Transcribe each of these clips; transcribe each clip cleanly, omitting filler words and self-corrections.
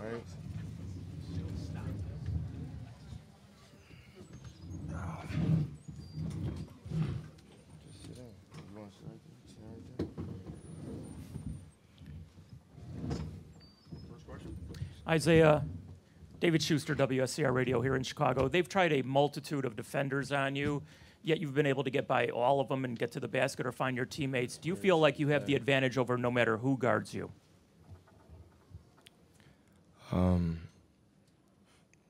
right? Just sit down. You want to sit right there? Sit right there. First question. Isaiah, David Schuster, WSCR Radio here in Chicago. They've tried a multitude of defenders on you, yet you've been able to get by all of them and get to the basket or find your teammates. Do you feel like you have the advantage over no matter who guards you?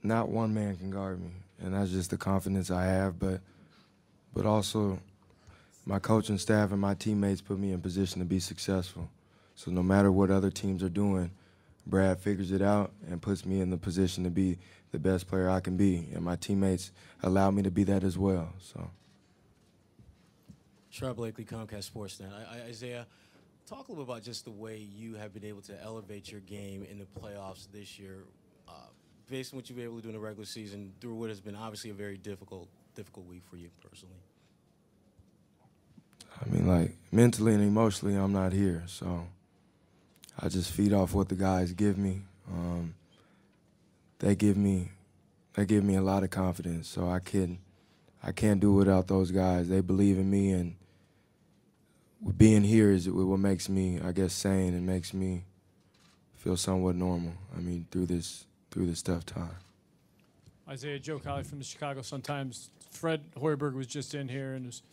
Not one man can guard me, and that's just the confidence I have, but also my coaching staff and my teammates put me in position to be successful. So no matter what other teams are doing, Brad figures it out and puts me in the position to be the best player I can be, and my teammates allow me to be that as well. So. Sherrod Blakely, Comcast Sportsnet. Isaiah, talk a little bit about just the way you have been able to elevate your game in the playoffs this year, based on what you've been able to do in the regular season through what has been obviously a very difficult week for you personally. I mean, like, mentally and emotionally, I'm not here, so I just feed off what the guys give me. They give me a lot of confidence, so I can't do without those guys. They believe in me, and being here is what makes me, I guess, sane and makes me feel somewhat normal. I mean, through this tough time. Isaiah, Joe Colley from the Chicago Sun-Times. Fred Hoiberg was just in here and was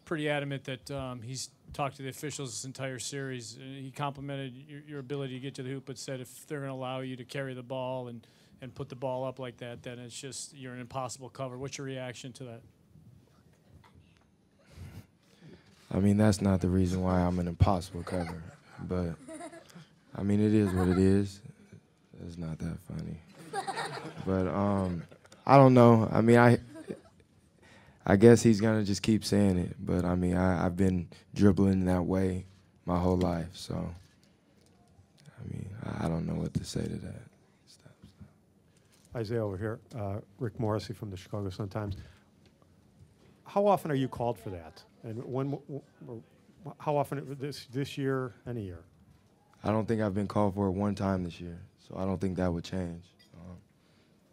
pretty adamant that he's talked to the officials this entire series. He complimented your ability to get to the hoop, but said if they're going to allow you to carry the ball and put the ball up like that, then it's just you're an impossible cover. What's your reaction to that? I mean, that's not the reason why I'm an impossible cover, but I mean, it is what it is. It's not that funny. But I don't know. I mean, I guess he's going to just keep saying it. But, I mean, I've been dribbling that way my whole life. So, I mean, I don't know what to say to that. Stop. Isaiah over here. Rick Morrissey from the Chicago Sun-Times. How often are you called for that? And how often this year, any year? I don't think I've been called for it one time this year. So I don't think that would change.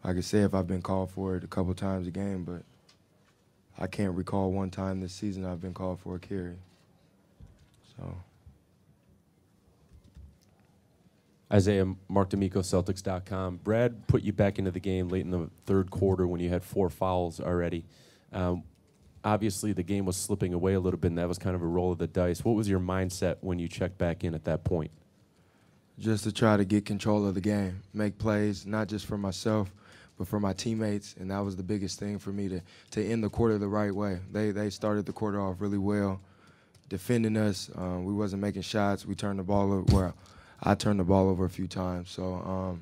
I could say if I've been called for it a couple times a game, but I can't recall one time this season I've been called for a KYRIE. So. Isaiah, Mark D'Amico, Celtics.com. Brad put you back into the game late in the third quarter when you had 4 fouls already. Obviously, the game was slipping away a little bit, and that was kind of a roll of the dice. What was your mindset when you checked back in at that point? Just to try to get control of the game, make plays, not just for myself, but for my teammates, and that was the biggest thing for me to end the quarter the right way. They started the quarter off really well, defending us. We wasn't making shots. We turned the ball over. Well, I turned the ball over a few times. So,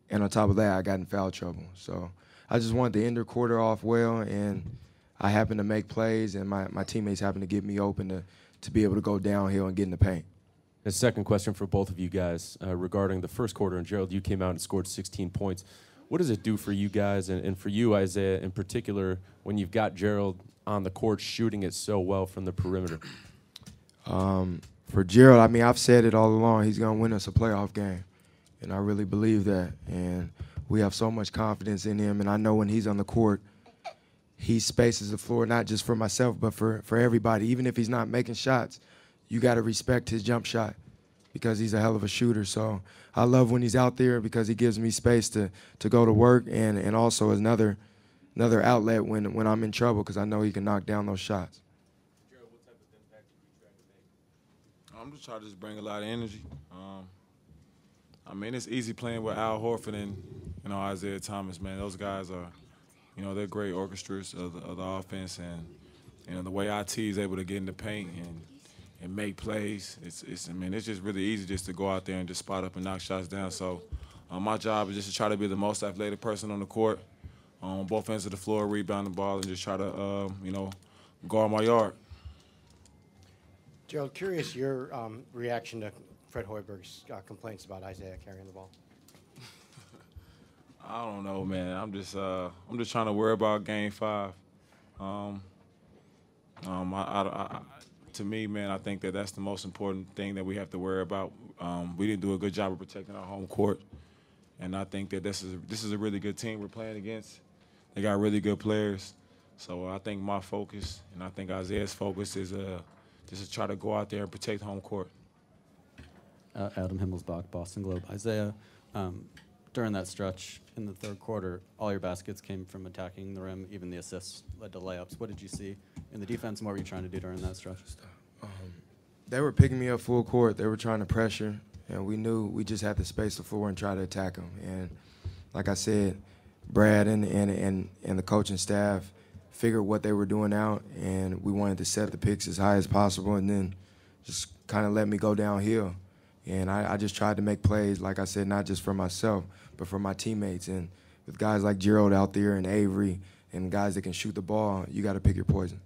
and on top of that, I got in foul trouble. So I just wanted to end the quarter off well, and I happened to make plays, and my teammates happened to get me open to be able to go downhill and get in the paint. A second question for both of you guys regarding the first quarter. And Gerald, you came out and scored 16 points. What does it do for you guys, and for you, Isaiah, in particular, when you've got Gerald on the court shooting it so well from the perimeter? For Gerald, I mean, I've said it all along. He's going to win us a playoff game, and I really believe that. And we have so much confidence in him, and I know when he's on the court, he spaces the floor not just for myself but for everybody. Even if he's not making shots, you got to respect his jump shot because he's a hell of a shooter. So I love when he's out there because he gives me space to go to work and also as another outlet when I'm in trouble because I know he can knock down those shots. Gerald, what type of impact are you trying to make? I'm just trying to just bring a lot of energy. I mean, it's easy playing with Al Horford and Isaiah Thomas, man. Those guys are, they're great orchestras of the offense, and the way IT is able to get in the paint and make plays. It's just really easy just to go out there and just spot up and knock shots down. So my job is just to try to be the most athletic person on the court, on both ends of the floor, rebound the ball, and just try to, guard my yard. Gerald, curious your reaction to Fred Hoiberg's complaints about Isaiah carrying the ball. I don't know, man. I'm just trying to worry about Game 5. To me, man, I think that's the most important thing that we have to worry about. We didn't do a good job of protecting our home court. And I think that this is a really good team we're playing against. They got really good players. So I think my focus and I think Isaiah's focus is just to try to go out there and protect home court. Adam Himmelsbach, Boston Globe. Isaiah, during that stretch in the third quarter, all your baskets came from attacking the rim. Even the assists led to layups. What did you see in the defense, and what were you trying to do during that stretch? They were picking me up full court. They were trying to pressure, and we knew we just had to space the floor and try to attack them. And like I said, Brad and the coaching staff figured what they were doing out, and we wanted to set the picks as high as possible and then just kind of let me go downhill. And I just tried to make plays, like I said, not just for myself, but for my teammates. And with guys like Gerald out there and Avery and guys that can shoot the ball, you got to pick your poison.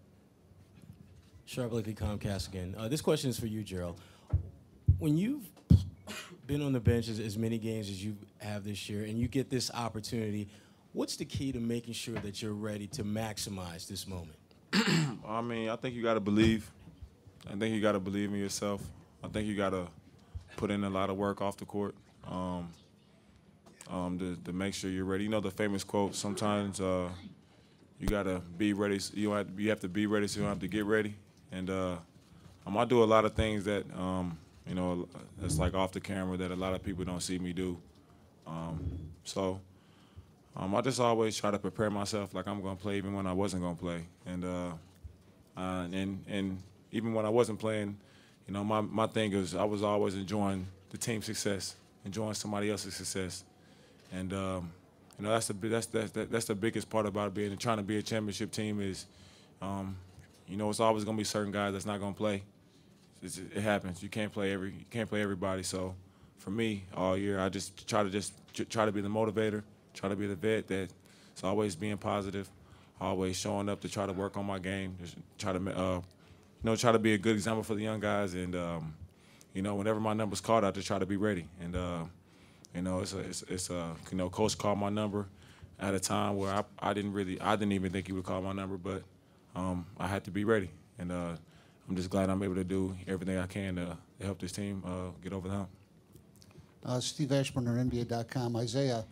Sharp Blakely, Comcast again. This question is for you, Gerald. When you've been on the bench as many games as you have this year and you get this opportunity, what's the key to making sure that you're ready to maximize this moment? I mean, I think you got to believe. I think you got to believe in yourself. I think you got to put in a lot of work off the court to make sure you're ready. You know the famous quote, sometimes you got to be ready. You have to be ready so you don't have to get ready. And I do a lot of things that, you know, it's like off the camera that a lot of people don't see me do. So I just always try to prepare myself like I'm going to play even when I wasn't going to play. And even when I wasn't playing, you know, my thing is I was always enjoying the team's success, enjoying somebody else's success. And, you know, that's the biggest part about trying to be a championship team is, you know, it's always going to be certain guys that's not going to play. It happens. You can't play everybody. So for me, all year, I just try to be the motivator, try to be the vet that's always being positive, always showing up to try to work on my game, just try to, you know, try to be a good example for the young guys. And, you know, whenever my number's called, I just try to be ready. And, you know, you know, coach called my number at a time where I didn't even think he would call my number, but I had to be ready. And I'm just glad I'm able to do everything I can to help this team get over the hump. Steve Ashburner, NBA.com. Isaiah,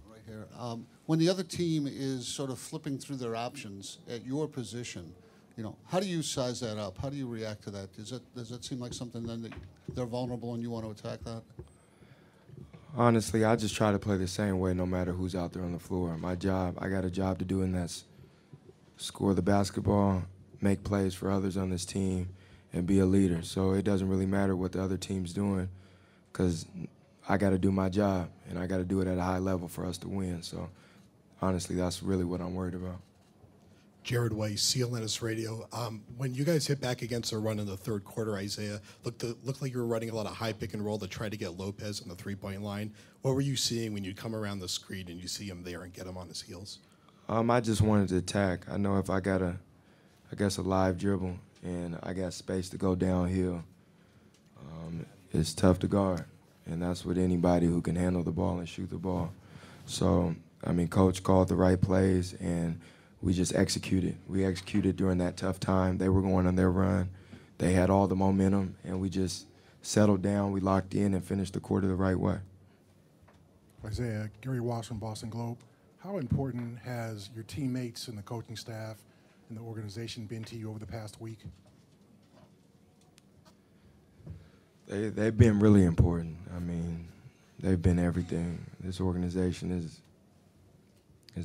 right here. When the other team is sort of flipping through their options at your position, you know, how do you size that up? How do you react to that? Does that seem like something then that they're vulnerable and you want to attack that? Honestly, I just try to play the same way no matter who's out there on the floor. My job, I got a job to do, and that's score the basketball, make plays for others on this team, and be a leader. So it doesn't really matter what the other team's doing because I got to do my job, and I got to do it at a high level for us to win. So honestly, that's really what I'm worried about. Jared Weiss, CLNS Radio. When you guys hit back against a run in the third quarter, Isaiah, looked like you were running a lot of high pick and roll to try to get Lopez on the three-point line. What were you seeing when you come around the screen and you see him there and get him on his heels? I just wanted to attack. I know if I got a live dribble and I got space to go downhill, it's tough to guard. And that's with anybody who can handle the ball and shoot the ball. So, I mean, Coach called the right plays, and we just executed. We executed during that tough time. They were going on their run. They had all the momentum, and we just settled down. We locked in and finished the quarter the right way. Isaiah, Gary Weiss from Boston Globe. How important has your teammates and the coaching staff and the organization been to you over the past week? They've been really important. I mean, they've been everything. This organization is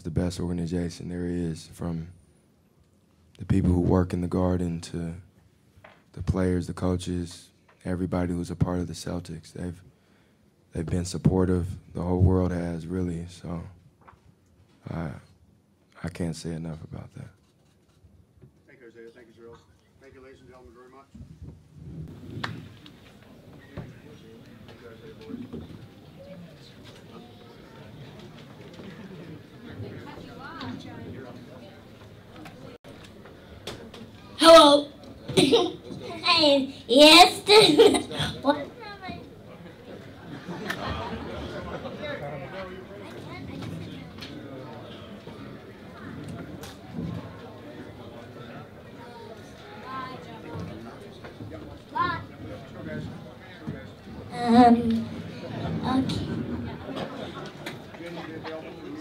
the best organization there is, from the people who work in the garden to the players, the coaches, everybody who's a part of the Celtics. They've been supportive. The whole world has, really. So I can't say enough about that. Thank you, Isaiah. Thank you, Gerald. Thank you, ladies and gentlemen, very much. Hello. Hey, yes. What? Okay. available for